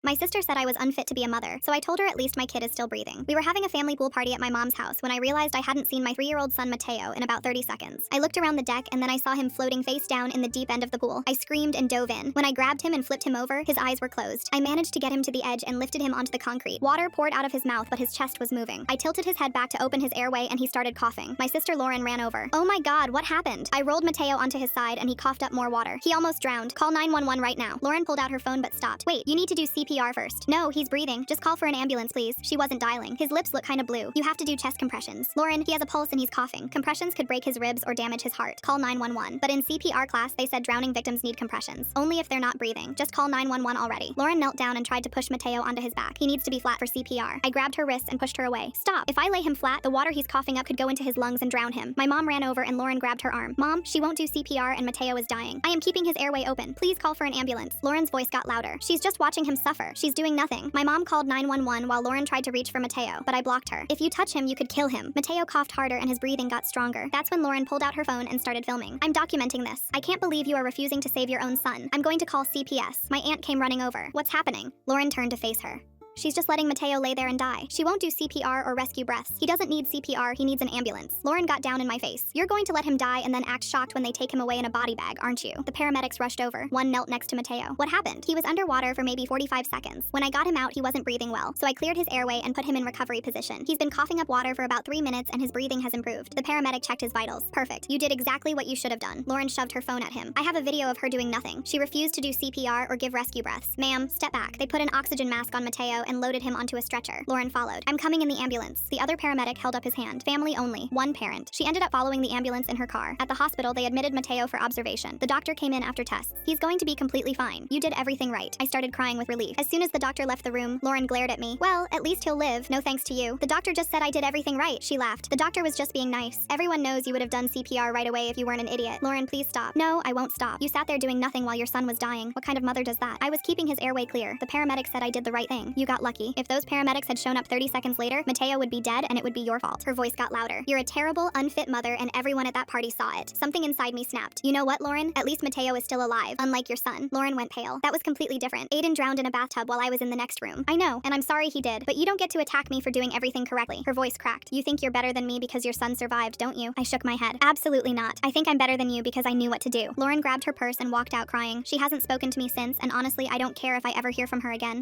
My sister said I was unfit to be a mother, so I told her at least my kid is still breathing. We were having a family pool party at my mom's house when I realized I hadn't seen my 3-year-old son Mateo in about 30 seconds. I looked around the deck and then I saw him floating face down in the deep end of the pool. I screamed and dove in. When I grabbed him and flipped him over, his eyes were closed. I managed to get him to the edge and lifted him onto the concrete. Water poured out of his mouth, but his chest was moving. I tilted his head back to open his airway and he started coughing. My sister Lauren ran over. Oh my god, what happened? I rolled Mateo onto his side and he coughed up more water. He almost drowned. Call 911 right now. Lauren pulled out her phone but stopped. Wait, you need to do CPR first. No, he's breathing. Just call for an ambulance, please. She wasn't dialing. His lips look kinda blue. You have to do chest compressions. Lauren, he has a pulse and he's coughing. Compressions could break his ribs or damage his heart. Call 911. But in CPR class, they said drowning victims need compressions. Only if they're not breathing. Just call 911 already. Lauren knelt down and tried to push Mateo onto his back. He needs to be flat for CPR. I grabbed her wrists and pushed her away. Stop. If I lay him flat, the water he's coughing up could go into his lungs and drown him. My mom ran over and Lauren grabbed her arm. Mom, she won't do CPR and Mateo is dying. I am keeping his airway open. Please call for an ambulance. Lauren's voice got louder. She's just watching him suffer. She's doing nothing. My mom called 911 while Lauren tried to reach for Mateo, but I blocked her. If you touch him, you could kill him. Mateo coughed harder and his breathing got stronger. That's when Lauren pulled out her phone and started filming. I'm documenting this. I can't believe you are refusing to save your own son. I'm going to call CPS. My aunt came running over. What's happening? Lauren turned to face her. She's just letting Mateo lay there and die. She won't do CPR or rescue breaths. He doesn't need CPR, he needs an ambulance. Lauren got down in my face. You're going to let him die and then act shocked when they take him away in a body bag, aren't you? The paramedics rushed over. One knelt next to Mateo. What happened? He was underwater for maybe 45 seconds. When I got him out, he wasn't breathing well, so I cleared his airway and put him in recovery position. He's been coughing up water for about 3 minutes and his breathing has improved. The paramedic checked his vitals. Perfect. You did exactly what you should have done. Lauren shoved her phone at him. I have a video of her doing nothing. She refused to do CPR or give rescue breaths. Ma'am, step back. They put an oxygen mask on Mateo and loaded him onto a stretcher. Lauren followed. I'm coming in the ambulance. The other paramedic held up his hand. Family only. One parent. She ended up following the ambulance in her car. At the hospital, they admitted Mateo for observation. The doctor came in after tests. He's going to be completely fine. You did everything right. I started crying with relief. As soon as the doctor left the room, Lauren glared at me. Well, at least he'll live. No thanks to you. The doctor just said I did everything right. She laughed. The doctor was just being nice. Everyone knows you would have done CPR right away if you weren't an idiot. Lauren, please stop. No, I won't stop. You sat there doing nothing while your son was dying. What kind of mother does that? I was keeping his airway clear. The paramedic said I did the right thing. You got lucky. If those paramedics had shown up 30 seconds later, Mateo would be dead and it would be your fault. Her voice got louder. You're a terrible, unfit mother and everyone at that party saw it. Something inside me snapped. You know what, Lauren? At least Mateo is still alive, unlike your son. Lauren went pale. That was completely different. Aiden drowned in a bathtub while I was in the next room. I know, and I'm sorry he did, but you don't get to attack me for doing everything correctly. Her voice cracked. You think you're better than me because your son survived, don't you? I shook my head. Absolutely not. I think I'm better than you because I knew what to do. Lauren grabbed her purse and walked out crying. She hasn't spoken to me since, and honestly, I don't care if I ever hear from her again.